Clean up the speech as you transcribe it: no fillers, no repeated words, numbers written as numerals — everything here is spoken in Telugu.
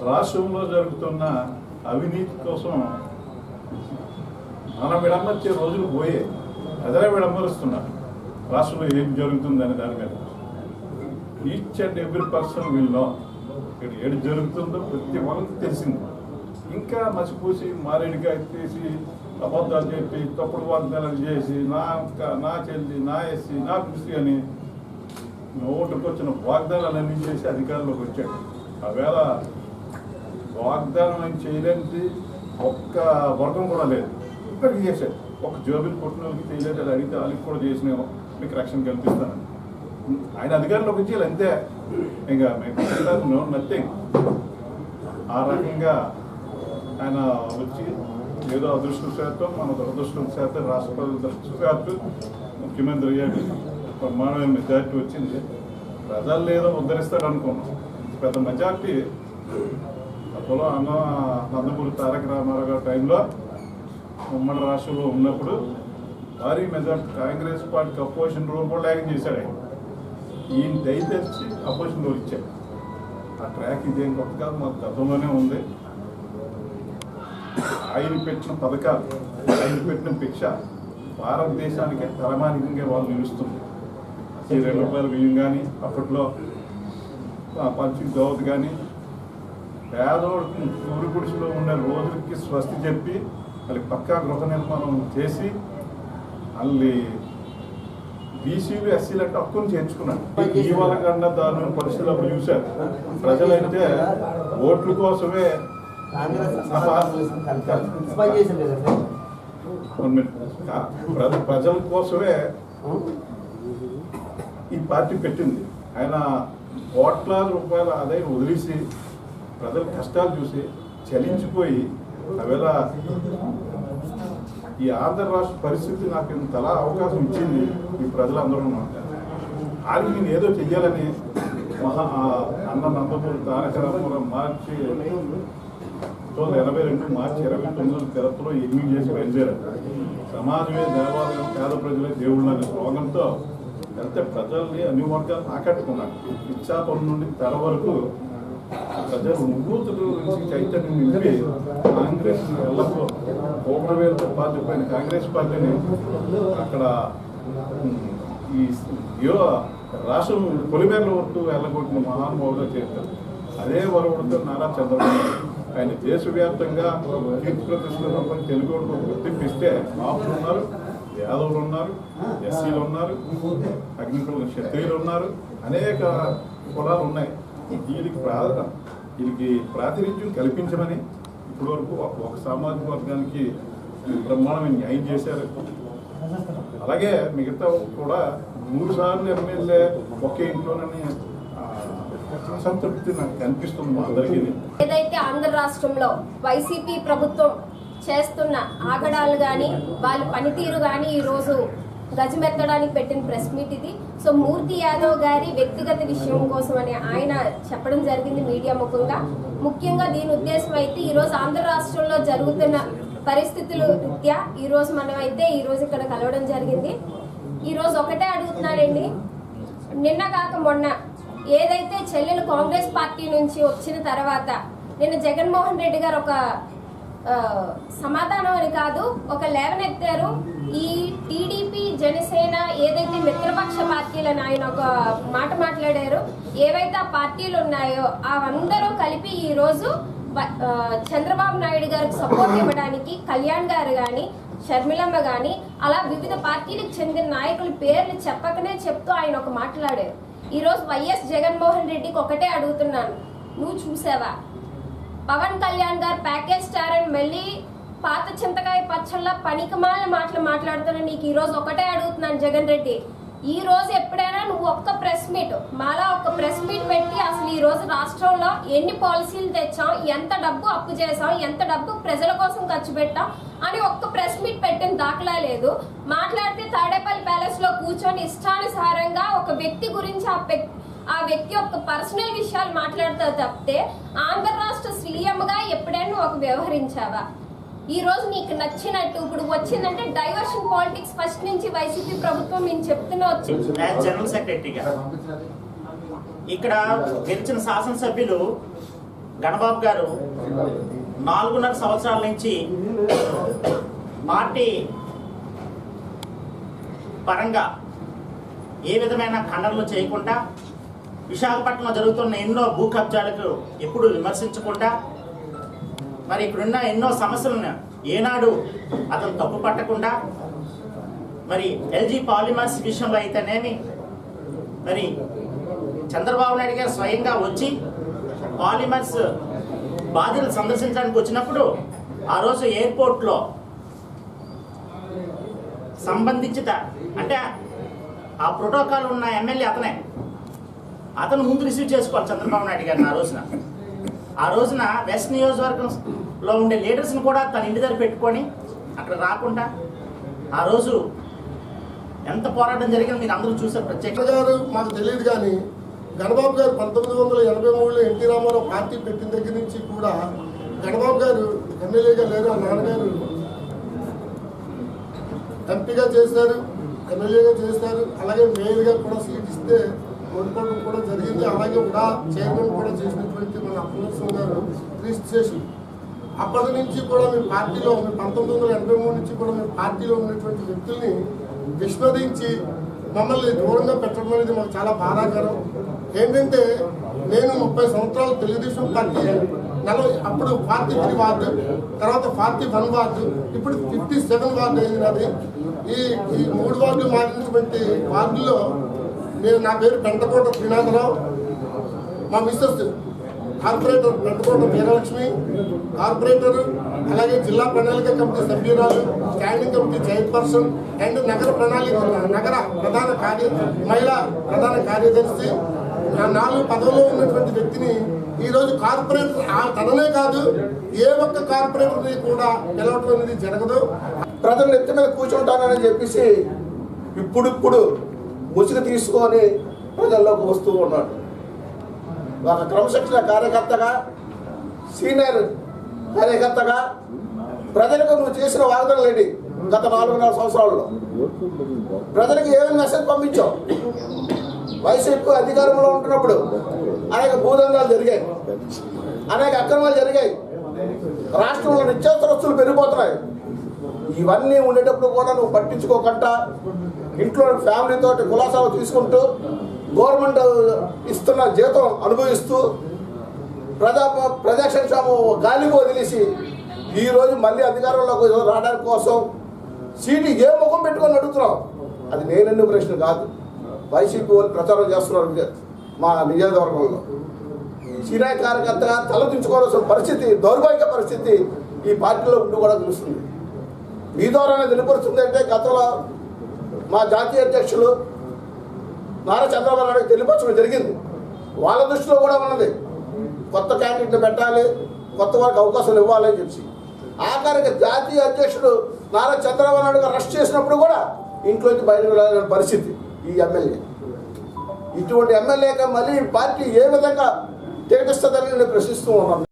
రాష్ట్రంలో జరుగుతున్న అవినీతి కోసం మనం విడమర్చే రోజులు పోయే ప్రజలే విడమరుస్తున్నారు. రాష్ట్రంలో ఏం జరుగుతుందని దాని మీద each and every person will know. ఇక్కడ ఏది జరుగుతుందో ప్రతి వాళ్ళకి తెలిసింది. ఇంకా మసిపూసి మారేడుగా ఎత్తేసి అబద్ధాలు చెప్పి తప్పుడు వాగ్దానాలు చేసి నా చెల్లి, నా ఎస్సీ, నా కృషి అని నోటుకు వచ్చిన వాగ్దానాలన్నీ చేసి అధికారంలోకి వచ్చాడు. ఆవేళ వాగ్దానం అని చేయలేనిది ఒక్క వర్గం కూడా లేదు. ఇప్పటికి చేశాడు. ఒక జోబిల్ కొట్టిన వాళ్ళకి చేయలేదు, అది అడిగితే వాళ్ళకి కూడా చేసినామో మీకు రక్షణ కల్పిస్తానని ఆయన అధికారంలోకి వచ్చి అంతే. ఇంకా మేము నథింగ్. ఆ రకంగా ఆయన వచ్చి ఏదో అదృష్టశాతం మన దురదృష్టశాతం రాష్ట్ర ప్రజల దృష్టశాతం ముఖ్యమంత్రి అయ్యాడు. ప్రమాణమైన మెజార్టీ వచ్చింది. ప్రజలు ఏదో ఉద్ధరిస్తాడు అనుకున్నాం. పెద్ద మెజార్టీ అప్పుడు నందమూరి తారక రామారావు గారి టైంలో ఉమ్మడి రాష్ట్రంలో ఉన్నప్పుడు భారీ మెజార్టీ కాంగ్రెస్ పార్టీకి అపోజిషన్ రోల్ కూడా లేక చేశాడు. ఆయన ఈయన దయచేసి అపోజిషన్ రోల్ ఇచ్చాడు. ఆ ట్రాక్ ఇదేం కొత్త కాదు, మాకు గతంలోనే ఉంది. ఆయన పెట్టిన పథకాలు, ఆయన పెట్టిన భిక్ష భారతదేశానికి తలమానికంగా వాళ్ళు నిలుస్తుంది. ఈ ₹2 బియ్యం కానీ, అప్పట్లో పంచి దోవత్ కానీ, పేదోడు ఊరి గుడిసెలో ఉన్న రోజులకి స్వస్తి చెప్పి వాళ్ళకి పక్కా గృహ నిర్మాణం చేసి వాళ్ళని బీసీలు ఎస్సీలు అంటే హక్కును చేర్చుకున్నాడు. ఇటీవల కన్నా దాని పరిస్థితులు చూశారు. ప్రజలైతే ఓట్ల కోసమే ప్రజల కోసమే ఈ పార్టీ పెట్టింది. ఆయన కోట్లాది రూపాయల ఆదాయం వదిలేసి ప్రజల కష్టాలు చూసి చలించిపోయి అవేళ ఈ ఆంధ్ర రాష్ట్ర పరిస్థితి నాకు ఇంతలా అవకాశం ఇచ్చింది ఈ ప్రజలందరూ. ఆయన నేను ఏదో చెయ్యాలని అన్న నందమూరి తారక రామారావు మార్చి 1982 మార్చి 29 తిరుపతిలో ఎన్నిక చేసి బయలుదేరారు. సమాజమే దేవాలయం, పేద ప్రజలే దేవుళ్ళు అనే స్లోగన్తో వెళ్తే ప్రజల్ని అన్ని వర్గాలు ఆకట్టుకున్నాడు. ఇచ్చాపురం నుండి తెర వరకు ప్రజలు ఉద్భూతుల నుంచి చైతన్యం నింపి కాంగ్రెస్ ఎల్లప్పుడూ కోట్రవేలతో పాల్పడిన కాంగ్రెస్ పార్టీని అక్కడ ఈ రాష్ట్రం పొలిమేరల వరకు వెళ్ళగొట్టిన మహానుభావుగా చేస్తారు. అదే వరవడితో నారా చంద్రబాబు ఆయన దేశవ్యాప్తంగా కీర్తి ప్రతిష్టలు తెలుగు గుర్తింపిస్తే మాపులు ఉన్నారు, యాదవులు ఉన్నారు, ఎస్సీలు ఉన్నారు, అగ్నికుల క్షత్రియులు ఉన్నారు, అనేక కులాలు ఉన్నాయి. వీరికి ప్రాతినిధ్యం కల్పించమని ఇప్పటి వరకు ఒక సామాజిక వర్గానికి బ్రహ్మాండమైన న్యాయం చేశారు. అలాగే మిగతా కూడా 3 సార్లు ఎమ్మెల్యే ఒకే ఇంట్లోనని అసంతృప్తి నాకు కనిపిస్తుంది మా అందరికీ. ఏదైతే ఆంధ్ర రాష్ట్రంలో వైసీపీ ప్రభుత్వం చేస్తున్న ఆగడాలు కానీ వాళ్ళ పనితీరు కానీ ఈరోజు గజమెత్తడానికి పెట్టిన ప్రెస్ మీట్ ఇది. సో మూర్తి యాదవ్ గారి వ్యక్తిగత విషయం కోసం అని ఆయన చెప్పడం జరిగింది మీడియా ముఖంగా. ముఖ్యంగా దీని ఉద్దేశం అయితే ఈరోజు ఆంధ్ర రాష్ట్రంలో జరుగుతున్న పరిస్థితుల రీత్యా ఈరోజు మనమైతే ఈరోజు ఇక్కడ కలవడం జరిగింది. ఈరోజు ఒకటే అడుగుతున్నానండి, నిన్న కాక మొన్న ఏదైతే చెల్లెలు కాంగ్రెస్ పార్టీ నుంచి వచ్చిన తర్వాత నిన్న జగన్మోహన్ రెడ్డి గారు ఒక సమాధానం అని కాదు ఒక లేవనెత్తారు. ఈ టీడీపీ, జనసేన ఏదైతే మిత్రపక్ష పార్టీలని ఆయన ఒక మాట మాట్లాడారు. ఏవైతే ఆ పార్టీలు ఉన్నాయో అవందరూ కలిపి ఈరోజు చంద్రబాబు నాయుడు గారికి సపోర్ట్ ఇవ్వడానికి కళ్యాణ్ గారు కానీ, షర్మిలమ్మ కానీ అలా వివిధ పార్టీలకు చెందిన నాయకుల పేర్లు చెప్పకనే చెప్తూ ఆయన ఒక మాట్లాడారు. ఈరోజు వైఎస్ జగన్మోహన్ రెడ్డికి ఒకటే అడుగుతున్నాను, నువ్వు చూసావా పవన్ కళ్యాణ్ గారు ప్యాకేజ్ స్టార్ అని మళ్ళీ పాత చింతకాయ పచ్చళ్ళ పనికిమాలిన మాటలు మాట్లాడుతున్నా. నీకు ఈరోజు ఒకటే అడుగుతున్నాను జగన్ రెడ్డి, ఈ రోజు ఎప్పుడైనా నువ్వు ఒక్క ప్రెస్ మీట్ మాలా ఒక్క ప్రెస్ మీట్ పెట్టి అసలు ఈ రోజు రాష్ట్రంలో ఎన్ని పాలసీలు తెచ్చాం, ఎంత డబ్బు అప్పు చేసాం, ఎంత డబ్బు ప్రజల కోసం ఖర్చు పెట్టాం అని ఒక్క ప్రెస్ మీట్ పెట్టిన దాఖలా లేదు. మాట్లాడితే తాడేపల్లి ప్యాలెస్ లో కూర్చొని ఇష్టానుసారంగా ఒక వ్యక్తి గురించి ఆ వ్యక్తి యొక్క పర్సనల్ విషయాలు మాట్లాడుతూ తప్పితే ఆంధ్ర రాష్ట్ర సీఎంగా ఎప్పుడైనా ఒక వ్యవహరించావా? ఈ రోజు నీకు నచ్చినట్టు ఇప్పుడు వచ్చిందంటే డైవర్షన్ పాలిటిక్స్ ఫస్ట్ నుంచి వైసీపీ ప్రభుత్వం మేము చెప్తూనే వచ్చింది. జనరల్ సెక్రటరీగా ఇక్కడ గెలిచిన శాసనసభ్యులు గణబాబు గారు 4.5 సంవత్సరాల నుంచి పార్టీ పరంగా ఏ విధమైన ఖండనలు చేయకుండా విశాఖపట్నంలో జరుగుతున్న ఎన్నో భూ కబ్జాలకు ఎప్పుడు విమర్శించకుండా మరి ఇక్కడున్న ఎన్నో సమస్యలను ఏనాడు అతను తప్పు పట్టకుండా మరి ఎల్జీ పాలిమర్స్ విషయంలో అయితేనేమి మరి చంద్రబాబు నాయుడు గారు స్వయంగా వచ్చి పాలిమర్స్ బాధితులు సందర్శించడానికి వచ్చినప్పుడు ఆ రోజు ఎయిర్పోర్ట్లో సంబంధించిన అంటే ఆ ప్రోటోకాల్ ఉన్న ఎమ్మెల్యే అతను ముందు రిసీవ్ చేసుకోవాలి చంద్రబాబు నాయుడు గారిని ఆ రోజున వెస్ట్ నియోజకవర్గంలో ఉండే లీడర్స్ని కూడా తన ఇంటి దగ్గర పెట్టుకొని అక్కడ రాకుండా ఆ రోజు ఎంత పోరాటం జరిగిందో మీరు అందరూ చూసారు. ప్రత్యేక గారు మాకు తెలియదు కానీ గణబాబు గారు 1983లో ఎన్టీ రామారావు పార్టీ పెట్టిన దగ్గర నుంచి కూడా గణబాబు గారు ఎమ్మెల్యేగా లేరు, ఆ నాన్నగారు ఎంపీగా చేశారు, ఎమ్మెల్యేగా చేశారు, అలాగే మేయర్గా కూడా సీట్ ఇస్తే ఓడిపోవడం కూడా జరిగింది. అలాగే కూడా చైర్మన్ కూడా చేసినటువంటి మన అప్పలనరసింహ గారు రిజిస్ట్రేషన్ అప్పటి నుంచి కూడా మీ పార్టీలో 1983 నుంచి కూడా మీ పార్టీలో ఉన్నటువంటి వ్యక్తుల్ని విస్మరించి మమ్మల్ని దూరంగా పెట్టడం అనేది మాకు చాలా బాధాకరం. ఏంటంటే నేను 30 సంవత్సరాలు తెలుగుదేశం పార్టీ అప్పుడు 43 వార్డు, తర్వాత 41 వార్డు, ఇప్పుడు 57 వార్డు అయింది. అది ఈ 3 వార్డులు మారినటువంటి వార్డుల్లో నా పేరు పెంటకోట శ్రీనాథరావు, మా Mrs corporator Pentakota Veeralakshmi, corporator, అలాగే జిల్లా ప్రణాళిక కమిటీ సభ్యురాలు, స్టాండింగ్ కమిటీ చైర్పర్సన్ అండ్ నగర ప్రధాన మహిళా ప్రధాన కార్యదర్శి. 4 పదవుల్లో ఉన్నటువంటి వ్యక్తిని ఈరోజు కార్పొరేటర్ తననే కాదు ఏ ఒక్క కార్పొరేటర్ని కూడా పిలవటం అనేది జరగదు. ప్రజలు ఎత్తి మీద కూర్చుంటానని చెప్పేసి ఇప్పుడు ముసుగు తీసుకొని ప్రజల్లోకి వస్తూ ఉన్నాడు. ఒక క్రమశిక్షణ కార్యకర్తగా, సీనియర్ కార్యకర్తగా ప్రజలకు నువ్వు చేసిన వాగ్దానాలు ఏంటి? గత 4.5 సంవత్సరాల్లో ప్రజలకు ఏమైనా మెసేజ్ పంపించావు? వైసీపీ అధికారంలో ఉంటున్నప్పుడు అనేక భూదందాలు జరిగాయి, అనేక అక్రమాలు జరిగాయి, రాష్ట్రంలో నిత్యావసర వస్తువులు పెరిగిపోతున్నాయి. ఇవన్నీ ఉండేటప్పుడు కూడా నువ్వు పట్టించుకోకుండా ఇంట్లో ఫ్యామిలీతో కులాసాలు తీసుకుంటూ గవర్నమెంట్ ఇస్తున్న జీతం అనుభవిస్తూ ప్రజా సంక్షేమం గాలికి వదిలేసి ఈరోజు మళ్ళీ అధికారంలోకి రావడానికి కోసం సీటు ఏ ముఖం పెట్టుకొని అడుగుతున్నావు? అది నేనెన్ను ప్రశ్న కాదు, వైసీపీ వాళ్ళు ప్రచారం చేస్తున్నారు మా నియోజకవర్గంలో. సీనియర్ కార్యకర్తగా తలదించుకోవాల్సిన పరిస్థితి, దౌర్భాగ్య పరిస్థితి ఈ పార్టీలో ఉండి కూడా తెలుస్తుంది. మీ ద్వారానే తెలియపరుస్తుంది. అంటే గతంలో మా జాతీయ అధ్యక్షులు నారా చంద్రబాబు నాయుడు తెలియపరచడం జరిగింది. వాళ్ళ దృష్టిలో కూడా ఉన్నది కొత్త క్యాండిడేట్ని పెట్టాలి, కొత్త వారికి అవకాశాలు ఇవ్వాలని చెప్పి. ఆఖరికి జాతీయ అధ్యక్షుడు నారా చంద్రబాబు నాయుడు అరెస్ట్ చేసినప్పుడు కూడా ఇంట్లోకి బయటకు వెళ్ళిన పరిస్థితి ఈ ఎమ్మెల్యే. ఇటువంటి ఎమ్మెల్యేగా మళ్ళీ పార్టీ ఏ విధంగా టికెట్ ఇస్తుందని నేను ప్రశ్నిస్తూ ఉన్నాను.